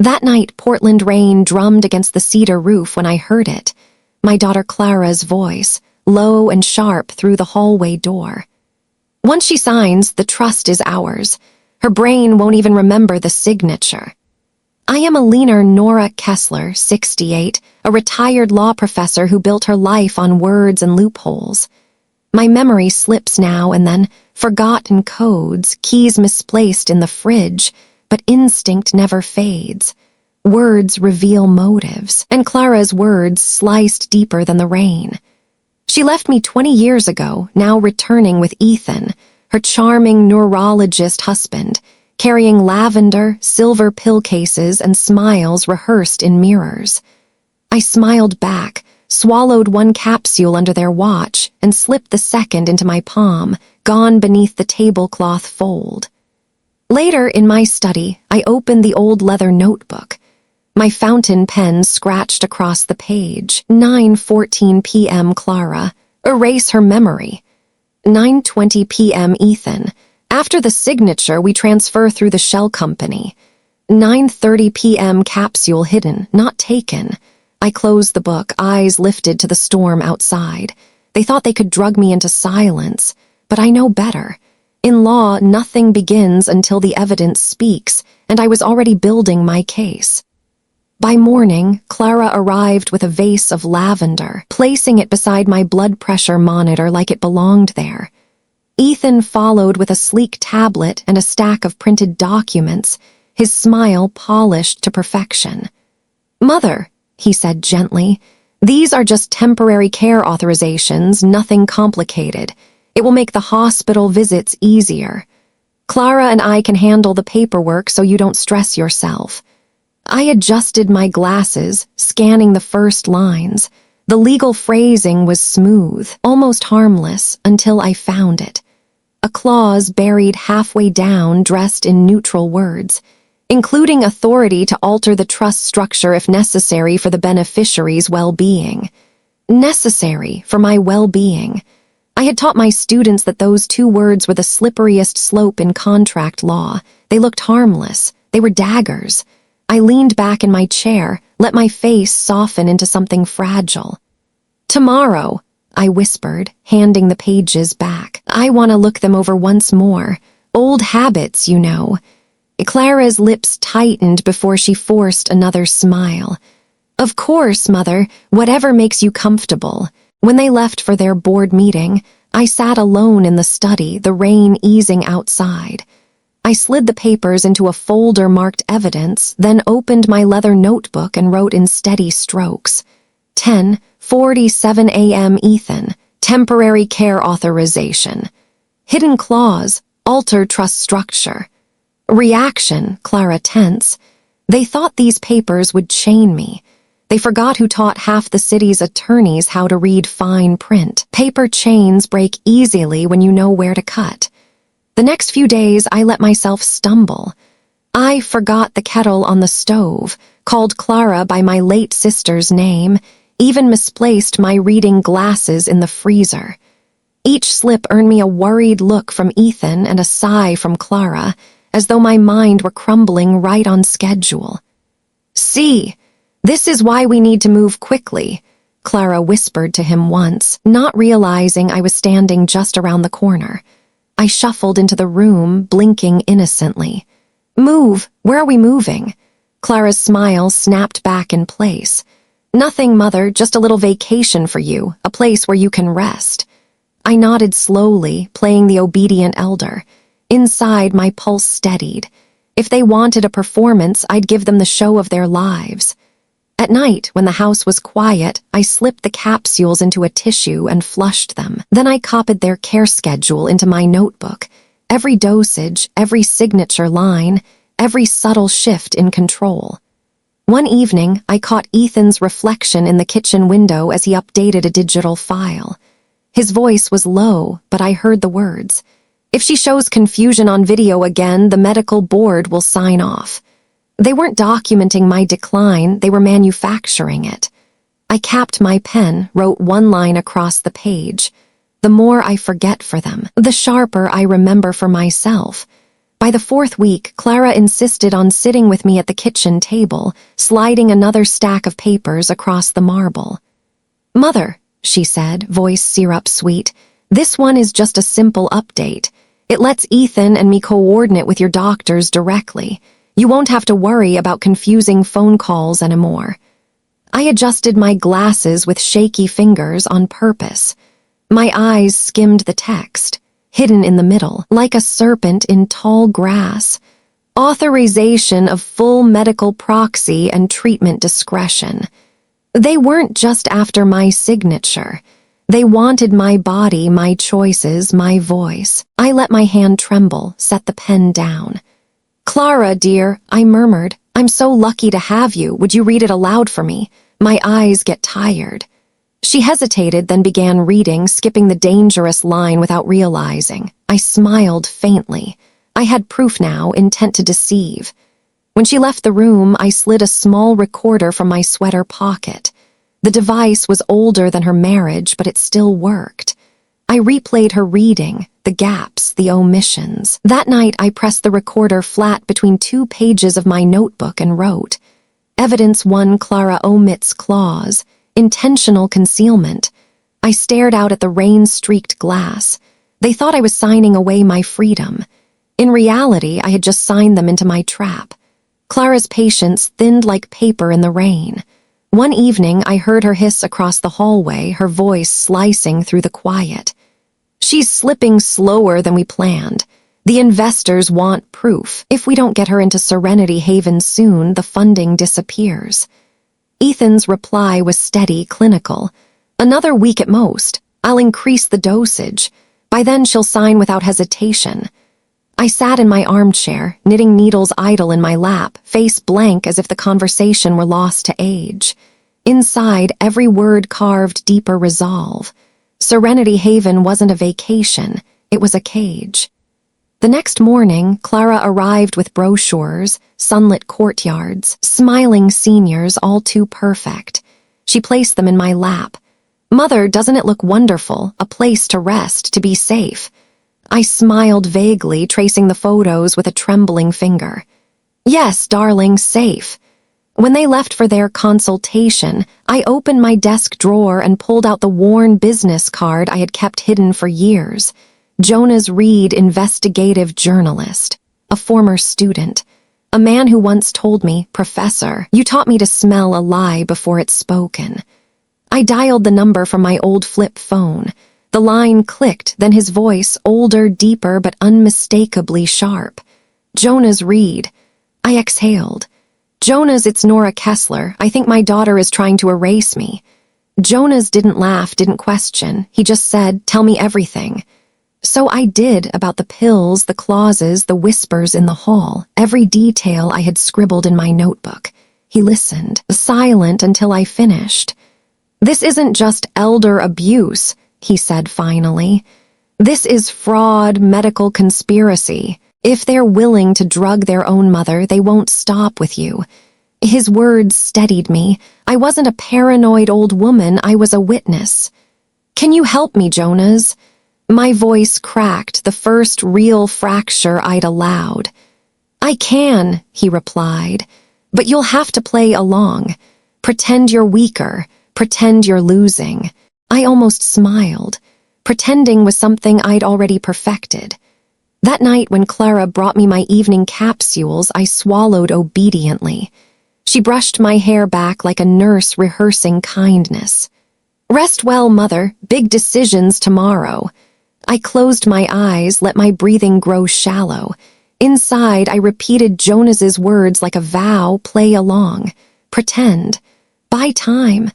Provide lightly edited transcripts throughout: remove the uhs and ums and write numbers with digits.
That night, Portland rain drummed against the cedar roof when I heard it. My daughter Clara's voice, low and sharp through the hallway door. Once she signs, the trust is ours. Her brain won't even remember the signature. I am Eleanor Nora Kessler, 68, a retired law professor who built her life on words and loopholes. My memory slips now and then, forgotten codes, keys misplaced in the fridge, but instinct never fades. Words reveal motives, and Clara's words sliced deeper than the rain. She left me 20 years ago, now returning with Ethan, her charming neurologist husband, carrying lavender, silver pill cases and smiles rehearsed in mirrors. I smiled back, swallowed one capsule under their watch, and slipped the second into my palm, gone beneath the tablecloth fold. Later, in my study, I opened the old leather notebook. My fountain pen scratched across the page. 9:14 p.m. Clara. Erase her memory. 9:20 p.m. Ethan. After the signature, we transfer through the shell company. 9:30 p.m. capsule hidden, not taken. I closed the book, eyes lifted to the storm outside. They thought they could drug me into silence, but I know better. In law, nothing begins until the evidence speaks, and I was already building my case. By morning, Clara arrived with a vase of lavender, placing it beside my blood pressure monitor like it belonged there. Ethan followed with a sleek tablet and a stack of printed documents, his smile polished to perfection. "Mother," he said gently, "these are just temporary care authorizations, nothing complicated. It will make the hospital visits easier. Clara and I can handle the paperwork so you don't stress yourself." I adjusted my glasses, scanning the first lines. The legal phrasing was smooth, almost harmless, until I found it. A clause buried halfway down, dressed in neutral words, including authority to alter the trust structure if necessary for the beneficiary's well-being. Necessary for my well-being. I had taught my students that those two words were the slipperiest slope in contract law. They looked harmless. They were daggers. I leaned back in my chair, let my face soften into something fragile. "Tomorrow," I whispered, handing the pages back. "I want to look them over once more. Old habits, you know." Clara's lips tightened before she forced another smile. "Of course, Mother, whatever makes you comfortable." When they left for their board meeting, I sat alone in the study, the rain easing outside. I slid the papers into a folder marked evidence, then opened my leather notebook and wrote in steady strokes. 10:47 a.m. Ethan, temporary care authorization. Hidden clause, alter trust structure. Reaction, Clara tense. They thought these papers would chain me. They forgot who taught half the city's attorneys how to read fine print. Paper chains break easily when you know where to cut. The next few days, I let myself stumble. I forgot the kettle on the stove, called Clara by my late sister's name, even misplaced my reading glasses in the freezer. Each slip earned me a worried look from Ethan and a sigh from Clara, as though my mind were crumbling right on schedule. "See, this is why we need to move quickly," Clara whispered to him once, not realizing I was standing just around the corner. I shuffled into the room, blinking innocently. "Move? Where are we moving?" Clara's smile snapped back in place. "Nothing, Mother, just a little vacation for you, a place where you can rest." I nodded slowly, playing the obedient elder. Inside, my pulse steadied. If they wanted a performance, I'd give them the show of their lives. At night, when the house was quiet, I slipped the capsules into a tissue and flushed them. Then I copied their care schedule into my notebook. Every dosage, every signature line, every subtle shift in control. One evening, I caught Ethan's reflection in the kitchen window as he updated a digital file. His voice was low, but I heard the words. "If she shows confusion on video again, the medical board will sign off." They weren't documenting my decline, they were manufacturing it. I capped my pen, wrote one line across the page. The more I forget for them, the sharper I remember for myself. By the fourth week, Clara insisted on sitting with me at the kitchen table, sliding another stack of papers across the marble. "Mother," she said, voice syrup sweet, "this one is just a simple update. It lets Ethan and me coordinate with your doctors directly. You won't have to worry about confusing phone calls anymore." I adjusted my glasses with shaky fingers on purpose. My eyes skimmed the text, hidden in the middle, like a serpent in tall grass. Authorization of full medical proxy and treatment discretion. They weren't just after my signature. They wanted my body, my choices, my voice. I let my hand tremble, set the pen down. "Clara, dear," I murmured, "I'm so lucky to have you. Would you read it aloud for me? My eyes get tired." She hesitated, then began reading, skipping the dangerous line without realizing. I smiled faintly. I had proof now, intent to deceive. When she left the room, I slid a small recorder from my sweater pocket. The device was older than her marriage, but it still worked. I replayed her reading, the gaps, the omissions. That night, I pressed the recorder flat between 2 pages of my notebook and wrote, "Evidence 1, Clara omits clause. Intentional concealment." I stared out at the rain-streaked glass. They thought I was signing away my freedom. In reality, I had just signed them into my trap. Clara's patience thinned like paper in the rain. One evening, I heard her hiss across the hallway, her voice slicing through the quiet. "She's slipping slower than we planned. The investors want proof. If we don't get her into Serenity Haven soon, the funding disappears." Ethan's reply was steady, clinical. "Another week at most. I'll increase the dosage. By then she'll sign without hesitation." I sat in my armchair, knitting needles idle in my lap, face blank as if the conversation were lost to age. Inside, every word carved deeper resolve. Serenity Haven wasn't a vacation, it was a cage. The next morning, Clara arrived with brochures, sunlit courtyards, smiling seniors, all too perfect. She placed them in my lap. "Mother, doesn't it look wonderful? A place to rest, to be safe." I smiled vaguely, tracing the photos with a trembling finger. "Yes, darling, safe." When they left for their consultation, I opened my desk drawer and pulled out the worn business card I had kept hidden for years. Jonas Reed, investigative journalist, a former student, a man who once told me, "Professor, you taught me to smell a lie before it's spoken." I dialed the number from my old flip phone. The line clicked, then his voice, older, deeper, but unmistakably sharp. "Jonas Reed." I exhaled. "Jonas, it's Nora Kessler. I think my daughter is trying to erase me." Jonas didn't laugh, didn't question. He just said, "Tell me everything." So I did, about the pills, the clauses, the whispers in the hall, every detail I had scribbled in my notebook. He listened, silent until I finished. "This isn't just elder abuse," he said finally. "This is fraud, medical conspiracy. If they're willing to drug their own mother, they won't stop with you." His words steadied me. I wasn't a paranoid old woman, I was a witness. "Can you help me, Jonas?" My voice cracked, the first real fracture I'd allowed. "I can," he replied, "but you'll have to play along. Pretend you're weaker, pretend you're losing." I almost smiled. Pretending was something I'd already perfected. That night when Clara brought me my evening capsules, I swallowed obediently. She brushed my hair back like a nurse rehearsing kindness. "Rest well, Mother. Big decisions tomorrow." I closed my eyes, let my breathing grow shallow. Inside, I repeated Jonas's words like a vow, play along. Pretend. Buy time.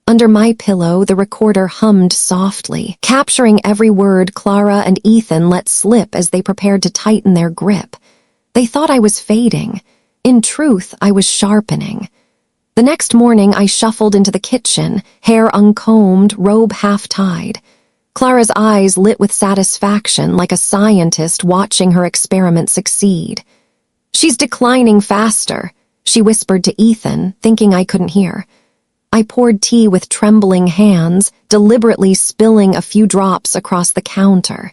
Under my pillow, the recorder hummed softly, capturing every word Clara and Ethan let slip as they prepared to tighten their grip. They thought I was fading. In truth, I was sharpening. The next morning, I shuffled into the kitchen, hair uncombed, robe half-tied. Clara's eyes lit with satisfaction, like a scientist watching her experiment succeed. "She's declining faster," she whispered to Ethan, thinking I couldn't hear. I poured tea with trembling hands, deliberately spilling a few drops across the counter.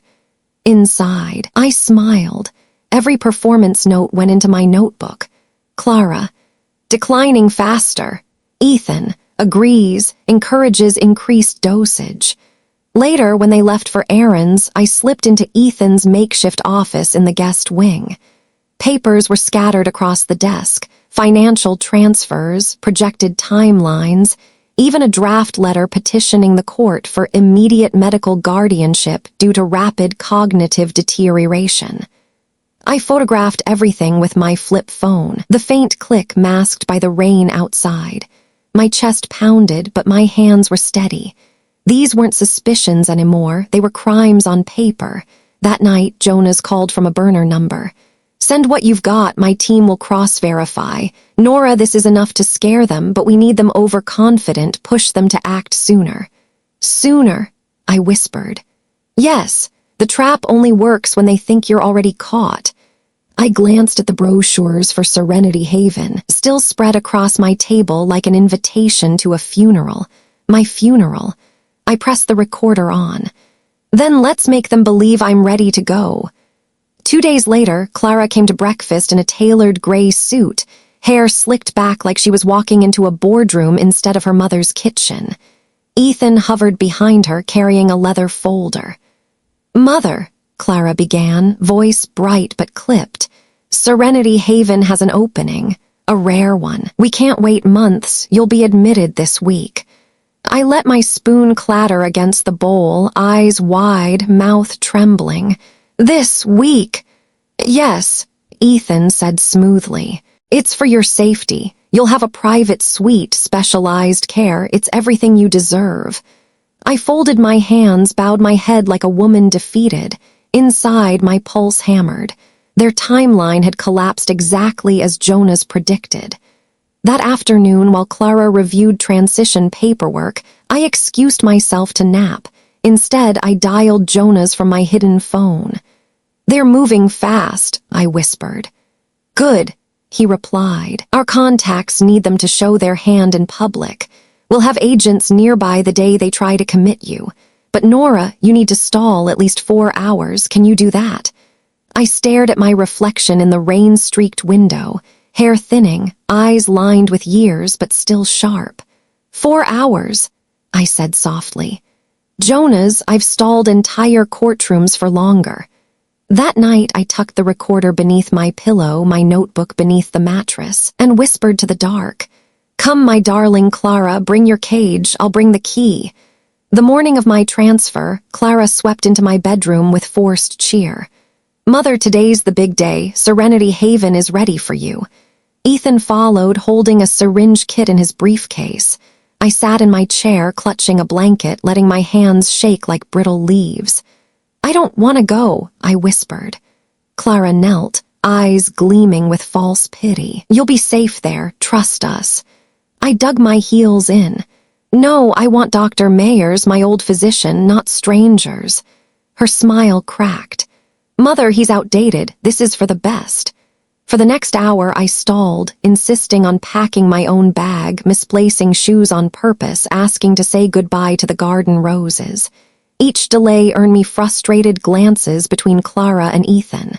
Inside, I smiled. Every performance note went into my notebook. Clara, declining faster. Ethan, agrees, encourages increased dosage. Later, when they left for errands, I slipped into Ethan's makeshift office in the guest wing. Papers were scattered across the desk, financial transfers, projected timelines, even a draft letter petitioning the court for immediate medical guardianship due to rapid cognitive deterioration. I photographed everything with my flip phone, the faint click masked by the rain outside. My chest pounded, but my hands were steady. These weren't suspicions anymore, they were crimes on paper. That night, Jonas called from a burner number. "Send what you've got, my team will cross-verify. Nora, this is enough to scare them, but we need them overconfident, push them to act sooner." "Sooner," I whispered. "Yes, the trap only works when they think you're already caught." I glanced at the brochures for Serenity Haven, still spread across my table like an invitation to a funeral. My funeral. I pressed the recorder on. "Then let's make them believe I'm ready to go." 2 days later, Clara came to breakfast in a tailored gray suit, hair slicked back like she was walking into a boardroom instead of her mother's kitchen. Ethan hovered behind her, carrying a leather folder. "Mother," Clara began, voice bright but clipped, "Serenity Haven has an opening, a rare one. We can't wait months, you'll be admitted this week." I let my spoon clatter against the bowl, eyes wide, mouth trembling. "This week?" "Yes," Ethan said smoothly. "It's for your safety. You'll have a private suite, specialized care. It's everything you deserve." I folded my hands, bowed my head like a woman defeated. Inside, my pulse hammered. Their timeline had collapsed exactly as Jonas predicted. That afternoon, while Clara reviewed transition paperwork, I excused myself to nap. Instead, I dialed Jonas from my hidden phone. "They're moving fast," I whispered. "Good," he replied. "Our contacts need them to show their hand in public. We'll have agents nearby the day they try to commit you. But Nora, you need to stall at least 4 hours. Can you do that?" I stared at my reflection in the rain-streaked window, hair thinning, eyes lined with years but still sharp. 4 hours, I said softly. "Jonas, I've stalled entire courtrooms for longer." That night, I tucked the recorder beneath my pillow, my notebook beneath the mattress, and whispered to the dark, "Come, my darling Clara, bring your cage, I'll bring the key." The morning of my transfer, Clara swept into my bedroom with forced cheer. "Mother, today's the big day. Serenity Haven is ready for you." Ethan followed, holding a syringe kit in his briefcase. I sat in my chair, clutching a blanket, letting my hands shake like brittle leaves. "I don't want to go," I whispered. Clara knelt, eyes gleaming with false pity. "You'll be safe there, trust us." I dug my heels in. "No, I want Dr. Mayers, my old physician, not strangers." Her smile cracked. "Mother, he's outdated. This is for the best." For the next hour, I stalled, insisting on packing my own bag, misplacing shoes on purpose, asking to say goodbye to the garden roses. Each delay earned me frustrated glances between Clara and Ethan.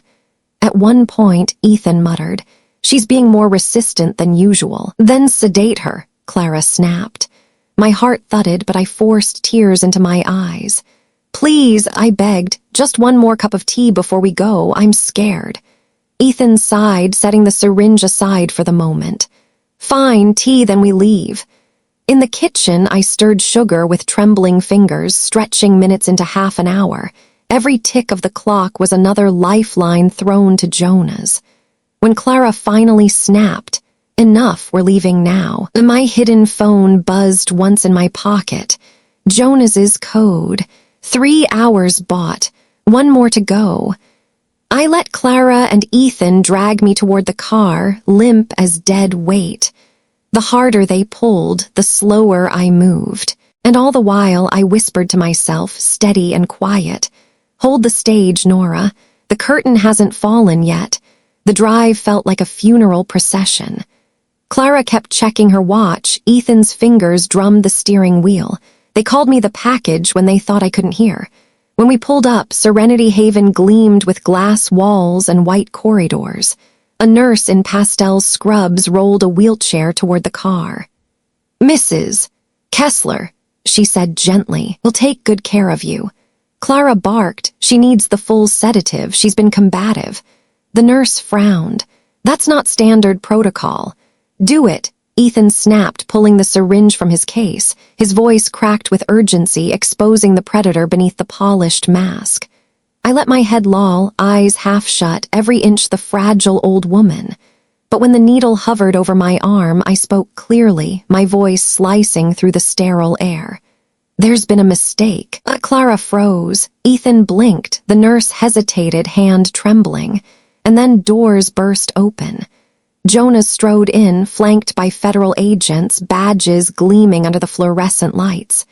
At one point, Ethan muttered, "She's being more resistant than usual." "Then sedate her," Clara snapped. My heart thudded, but I forced tears into my eyes. "Please," I begged, "just one more cup of tea before we go. I'm scared." Ethan sighed, setting the syringe aside for the moment. "Fine, tea, then we leave." In the kitchen, I stirred sugar with trembling fingers, stretching minutes into half an hour. Every tick of the clock was another lifeline thrown to Jonas. When Clara finally snapped, "Enough, we're leaving now," my hidden phone buzzed once in my pocket. Jonas's code. 3 hours bought. 1 more to go. I let Clara and Ethan drag me toward the car, limp as dead weight. The harder they pulled, the slower I moved. And all the while, I whispered to myself, steady and quiet, "Hold the stage, Nora. The curtain hasn't fallen yet." The drive felt like a funeral procession. Clara kept checking her watch. Ethan's fingers drummed the steering wheel. They called me the package when they thought I couldn't hear. When we pulled up, Serenity Haven gleamed with glass walls and white corridors. A nurse in pastel scrubs rolled a wheelchair toward the car. "Mrs. Kessler," she said gently, "will take good care of you." Clara barked. "She needs the full sedative. She's been combative." The nurse frowned. "That's not standard protocol." "Do it," Ethan snapped, pulling the syringe from his case. His voice cracked with urgency, exposing the predator beneath the polished mask. I let my head loll, eyes half shut, every inch the fragile old woman. But when the needle hovered over my arm, I spoke clearly, my voice slicing through the sterile air. "There's been a mistake." Clara froze. Ethan blinked. The nurse hesitated, hand trembling. And then doors burst open. Jonas strode in, flanked by federal agents, badges gleaming under the fluorescent lights.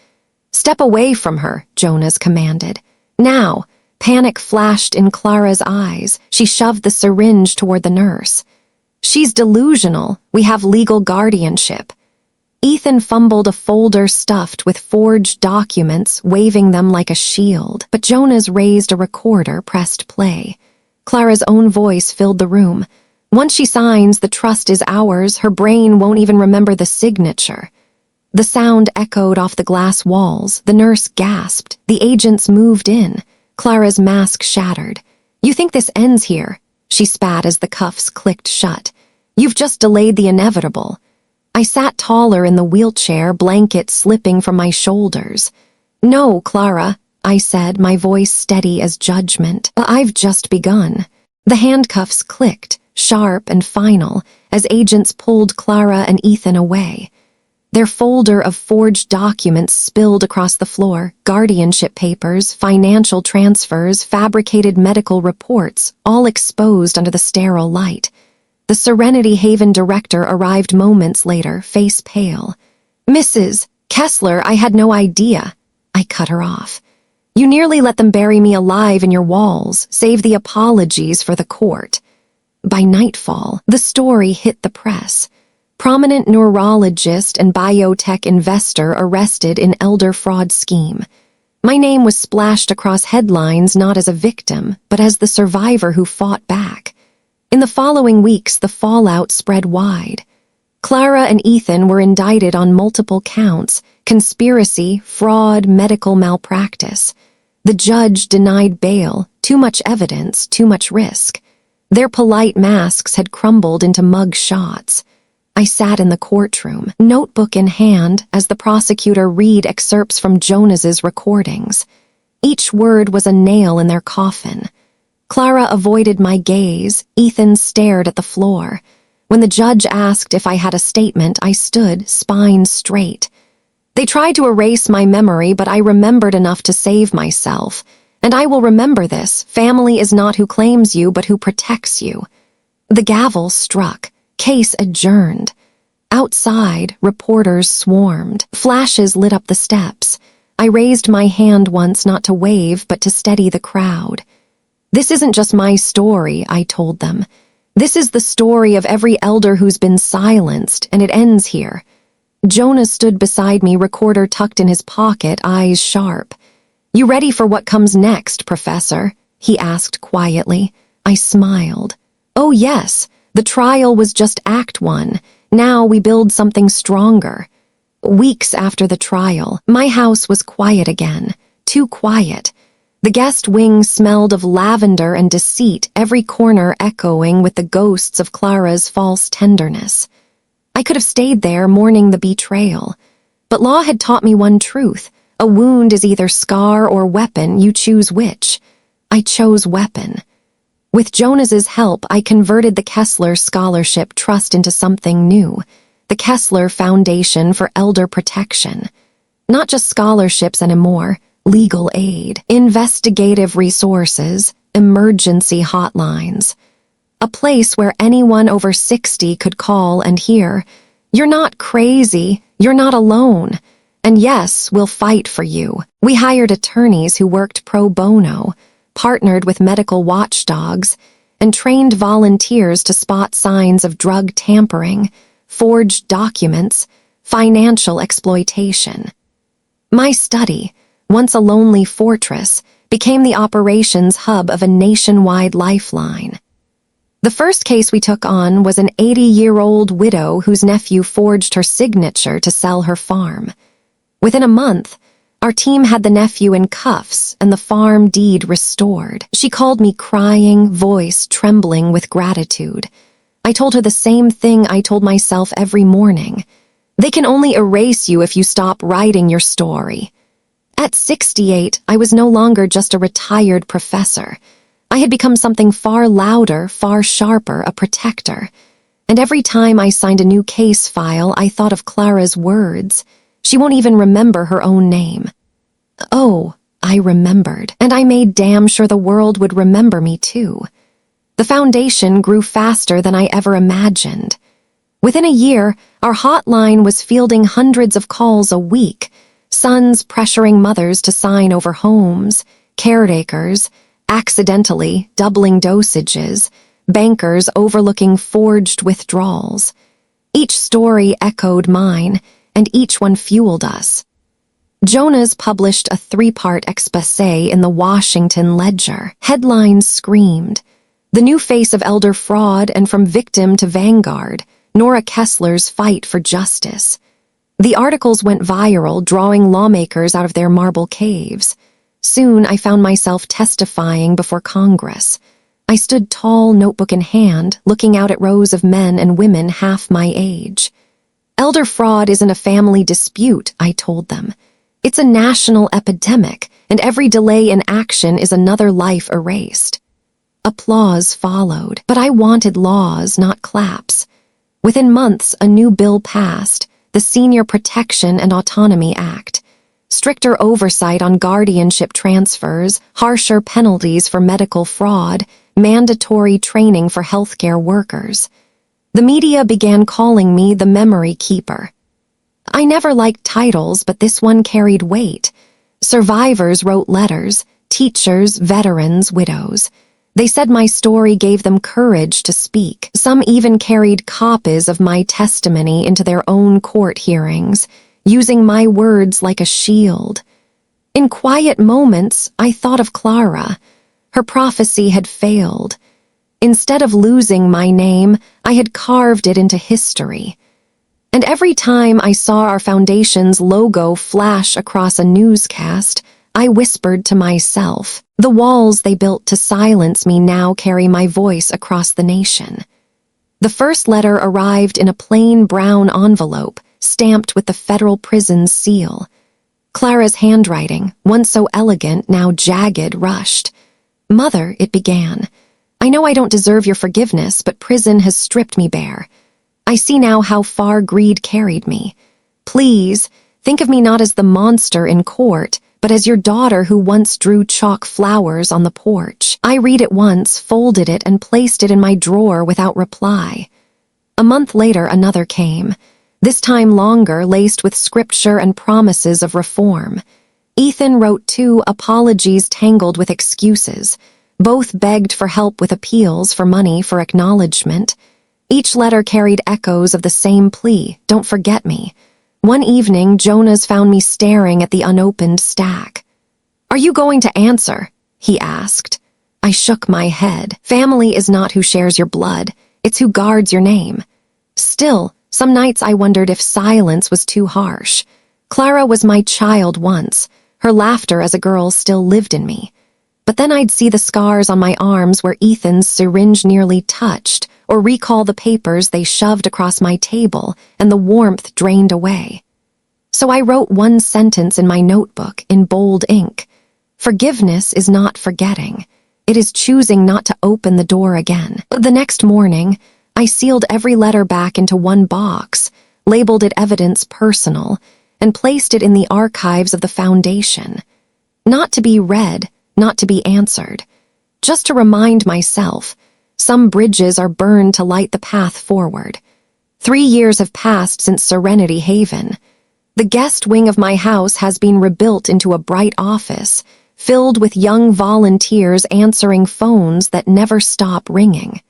"Step away from her," Jonas commanded. "Now." Panic flashed in Clara's eyes. She shoved the syringe toward the nurse. "She's delusional. We have legal guardianship." Ethan fumbled a folder stuffed with forged documents, waving them like a shield, but Jonas raised a recorder, pressed play. Clara's own voice filled the room. "Once she signs, the trust is ours. Her brain won't even remember the signature." The sound echoed off the glass walls. The nurse gasped. The agents moved in. Clara's mask shattered. "You think this ends here?" She spat as the cuffs clicked shut. "You've just delayed the inevitable." I sat taller in the wheelchair, blanket slipping from my shoulders. "No, Clara," I said, my voice steady as judgment. "I've just begun." The handcuffs clicked, sharp and final, as agents pulled Clara and Ethan away. Their folder of forged documents spilled across the floor, guardianship papers, financial transfers, fabricated medical reports, all exposed under the sterile light. The Serenity Haven director arrived moments later, face pale. "Mrs. Kessler, I had no idea." I cut her off. "You nearly let them bury me alive in your walls. Save the apologies for the court." By nightfall, the story hit the press. Prominent neurologist and biotech investor arrested in elder fraud scheme. My name was splashed across headlines not as a victim, but as the survivor who fought back. In the following weeks, the fallout spread wide. Clara and Ethan were indicted on multiple counts: conspiracy, fraud, medical malpractice. The judge denied bail. Too much evidence, too much risk. Their polite masks had crumbled into mug shots. I sat in the courtroom, notebook in hand, as the prosecutor read excerpts from Jonas's recordings. Each word was a nail in their coffin. Clara avoided my gaze. Ethan stared at the floor. When the judge asked if I had a statement, I stood, spine straight. They tried to erase my memory, but I remembered enough to save myself. And I will remember this: family is not who claims you, but who protects you. The gavel struck. Case adjourned. Outside, reporters swarmed. Flashes lit up the steps. I raised my hand once, not to wave, but to steady the crowd. "This isn't just my story," I told them. "This is the story of every elder who's been silenced, and it ends here." Jonas stood beside me, recorder tucked in his pocket, eyes sharp. "You ready for what comes next, Professor?" he asked quietly. I smiled. "Oh yes. The trial was just Act 1. Now we build something stronger." Weeks after the trial, my house was quiet again. Too quiet. The guest wing smelled of lavender and deceit, every corner echoing with the ghosts of Clara's false tenderness. I could have stayed there mourning the betrayal. But law had taught me one truth: a wound is either scar or weapon, you choose which. I chose weapon. With Jonas's help, I converted the Kessler Scholarship Trust into something new: the Kessler Foundation for Elder Protection. Not just scholarships anymore, legal aid, investigative resources, emergency hotlines. A place where anyone over 60 could call and hear, "You're not crazy, you're not alone. And yes, we'll fight for you." We hired attorneys who worked pro bono, partnered with medical watchdogs, and trained volunteers to spot signs of drug tampering, forged documents, financial exploitation. My study, once a lonely fortress, became the operations hub of a nationwide lifeline. The first case we took on was an 80-year-old widow whose nephew forged her signature to sell her farm. Within a month, our team had the nephew in cuffs and the farm deed restored. She called me crying, voice trembling with gratitude. I told her the same thing I told myself every morning. They can only erase you if you stop writing your story. At 68, I was no longer just a retired professor. I had become something far louder, far sharper, a protector. And every time I signed a new case file, I thought of Clara's words. She won't even remember her own name. Oh, I remembered, and I made damn sure the world would remember me too. The foundation grew faster than I ever imagined. Within a year, our hotline was fielding hundreds of calls a week, sons pressuring mothers to sign over homes, caretakers accidentally doubling dosages, bankers overlooking forged withdrawals. Each story echoed mine, and each one fueled us. Jonas published a 3-part exposé in the Washington Ledger. Headlines screamed, "The New Face of Elder Fraud and From Victim to Vanguard, Nora Kessler's Fight for Justice." The articles went viral, drawing lawmakers out of their marble caves. Soon I found myself testifying before Congress. I stood tall, notebook in hand, looking out at rows of men and women half my age. Elder fraud isn't a family dispute, I told them. It's a national epidemic, and every delay in action is another life erased. Applause followed, but I wanted laws, not claps. Within months, a new bill passed, the Senior Protection and Autonomy Act. Stricter oversight on guardianship transfers, harsher penalties for medical fraud, mandatory training for healthcare workers. The media began calling me the memory keeper. I never liked titles, but this one carried weight. Survivors wrote letters, teachers, veterans, widows. They said my story gave them courage to speak. Some even carried copies of my testimony into their own court hearings, using my words like a shield. In quiet moments, I thought of Clara. Her prophecy had failed. Instead of losing my name, I had carved it into history. And every time I saw our foundation's logo flash across a newscast, I whispered to myself, the walls they built to silence me now carry my voice across the nation. The first letter arrived in a plain brown envelope, stamped with the federal prison's seal. Clara's handwriting, once so elegant, now jagged, rushed. "Mother," it began, "I know I don't deserve your forgiveness, but prison has stripped me bare. I see now how far greed carried me. Please, think of me not as the monster in court, but as your daughter who once drew chalk flowers on the porch." I read it once, folded it, and placed it in my drawer without reply. A month later, another came, this time longer, laced with scripture and promises of reform. Ethan wrote 2 apologies tangled with excuses. Both begged for help with appeals, for money, for acknowledgement. Each letter carried echoes of the same plea, "Don't forget me." One evening, Jonas found me staring at the unopened stack. "Are you going to answer?" he asked. I shook my head. Family is not who shares your blood. It's who guards your name. Still, some nights I wondered if silence was too harsh. Clara was my child once. Her laughter as a girl still lived in me. But then I'd see the scars on my arms where Ethan's syringe nearly touched, or recall the papers they shoved across my table, and the warmth drained away. So I wrote one sentence in my notebook in bold ink. Forgiveness is not forgetting. It is choosing not to open the door again. The next morning, I sealed every letter back into one box, labeled it evidence personal, and placed it in the archives of the foundation. Not to be read, not to be answered. Just to remind myself, some bridges are burned to light the path forward. 3 years have passed since Serenity Haven. The guest wing of my house has been rebuilt into a bright office, filled with young volunteers answering phones that never stop ringing.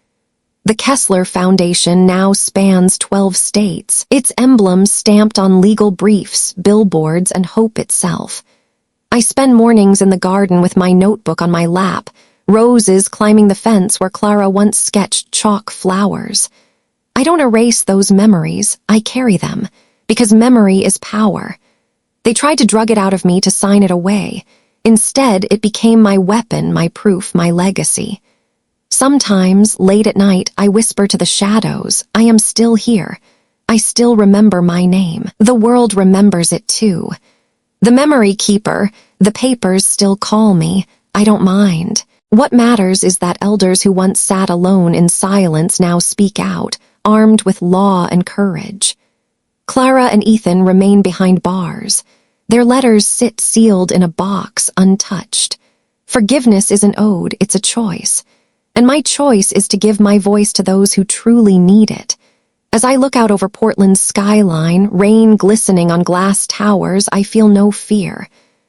The Kessler Foundation now spans 12 states, its emblems stamped on legal briefs, billboards, and hope itself. I spend mornings in the garden with my notebook on my lap, roses climbing the fence where Clara once sketched chalk flowers. I don't erase those memories, I carry them, because memory is power. They tried to drug it out of me to sign it away. Instead, it became my weapon, my proof, my legacy. Sometimes, late at night, I whisper to the shadows, I am still here. I still remember my name. The world remembers it too. The memory keeper, the papers still call me. I don't mind. What matters is that elders who once sat alone in silence now speak out, armed with law and courage. Clara and Ethan remain behind bars. Their letters sit sealed in a box, untouched. Forgiveness isn't owed, it's a choice. And my choice is to give my voice to those who truly need it. As I look out over Portland's skyline, rain glistening on glass towers, I feel no fear.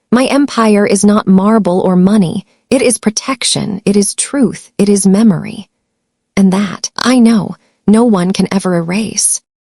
My empire is not marble or money. It is protection, it is truth, it is memory. And that, I know, no one can ever erase.